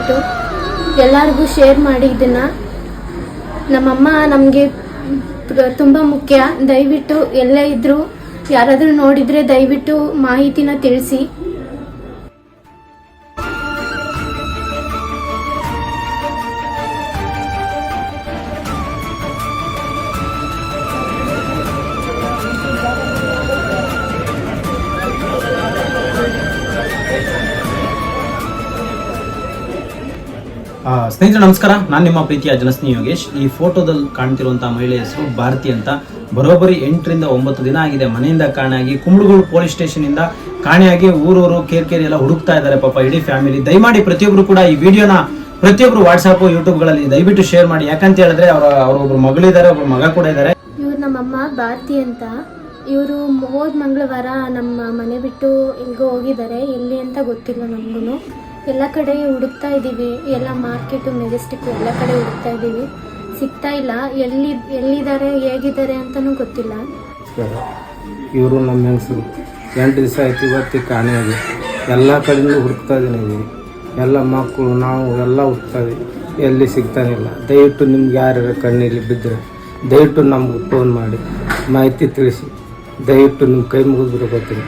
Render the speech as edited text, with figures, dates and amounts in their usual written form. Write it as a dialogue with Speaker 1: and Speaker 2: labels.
Speaker 1: ದಯವಿಟ್ಟು ಎಲ್ಲರಿಗೂ ಶೇರ್ ಮಾಡಿ. ಇದನ್ನು ನಮ್ಮಮ್ಮ ನಮಗೆ ತುಂಬ ಮುಖ್ಯ. ದಯವಿಟ್ಟು ಎಲ್ಲೇ ಇದ್ದರೂ ಯಾರಾದರೂ ನೋಡಿದರೆ ದಯವಿಟ್ಟು ಮಾಹಿತಿನ ತಿಳಿಸಿ.
Speaker 2: ಸ್ನೇಹಿತರೆ ನಮಸ್ಕಾರ, ನಾನು ನಿಮ್ಮ ಪ್ರೀತಿಯ ಜನಸ್ನೇಹಿ ಯೋಗೇಶ್. ಈ ಫೋಟೋದಲ್ಲಿ ಕಾಣ್ತಿರುವಂತಹ ಮಹಿಳೆ ಹೆಸರು ಭಾರತಿ ಅಂತ. ಬರೋಬ್ಬರಿ 8 ರಿಂದ 9 ದಿನ ಆಗಿದೆ ಮನೆಯಿಂದ ಕಾಣೆಯಾಗಿ. ಕುಂಬಳಗೂಡು ಪೊಲೀಸ್ ಸ್ಟೇಷನ್ ಇಂದ ಕಾಣೆಯಾಗಿ ಊರೂರು ಕೇರ್ ಎಲ್ಲ ಹುಡುಕ್ತಾ ಇದ್ದಾರೆ ಪಾಪ ಇಡೀ ಫ್ಯಾಮಿಲಿ. ದಯಮಾಡಿ ಪ್ರತಿಯೊಬ್ರು ಕೂಡ ಈ ವಿಡಿಯೋನ ಪ್ರತಿಯೊಬ್ರು ವಾಟ್ಸ್ಆಪ್ ಯೂಟ್ಯೂಬ್ಗಳಲ್ಲಿ ದಯವಿಟ್ಟು ಶೇರ್ ಮಾಡಿ. ಯಾಕಂತ ಹೇಳಿದ್ರೆ ಅವ್ರೊಬ್ರು ಮಗಳಿದ್ದಾರೆ, ಒಬ್ರು ಮಗ ಕೂಡ ಇದ್ದಾರೆ.
Speaker 1: ಇವ್ರು ನಮ್ಮಮ್ಮ ಭಾರತಿ ಅಂತ. ಇವರು ಹೋದ ಮಂಗಳವಾರ ನಮ್ಮ ಮನೆ ಬಿಟ್ಟು ಎಲ್ಗೋ ಹೋಗಿದ್ದಾರೆ. ಎಲ್ಲಿ ಅಂತ ಗೊತ್ತಿಲ್ಲ ನಮಗೂ. ಎಲ್ಲ ಕಡೆ ಹುಡುಕ್ತಾ ಇದ್ದೀವಿ, ಎಲ್ಲ ಮಾರ್ಕೆಟು ಮೆಜೆಸ್ಟಿಕ್ ಎಲ್ಲ ಕಡೆ ಹುಡುಕ್ತಾ ಇದ್ದೀವಿ, ಸಿಗ್ತಾ ಇಲ್ಲ. ಎಲ್ಲಿದ್ದಾರೆ ಹೇಗಿದ್ದಾರೆ ಅಂತಲೂ ಗೊತ್ತಿಲ್ಲ.
Speaker 3: ಇವರು ನಮ್ಮ ಹೆಂಗಸರು 8 ದಿವಸ ಆಯ್ತು ಇವತ್ತಿಗೆ ಕಾಣೆಯಾಗಿ. ಎಲ್ಲ ಕಡೆಯೂ ಹುಡುಕ್ತಾ ಇದ್ದೀನಿ. ಎಲ್ಲ ಮಕ್ಕಳು ನಾವು ಎಲ್ಲ ಹುಡುಕ್ತಾ ಇದ್ದೀವಿ, ಎಲ್ಲಿ ಸಿಗ್ತಾನೆ ಇಲ್ಲ. ದಯವಿಟ್ಟು ನಿಮ್ಗೆ ಯಾರ್ಯಾರ ಕಣ್ಣಲ್ಲಿ ಬಿದ್ದರೆ ದಯವಿಟ್ಟು ನಮ್ಗೆ ಫೋನ್ ಮಾಡಿ ಮಾಹಿತಿ ತಿಳಿಸಿ. ದಯವಿಟ್ಟು ನಿಮ್ಮ ಕೈ ಮುಗಿದು ಬರ್ತೀನಿ.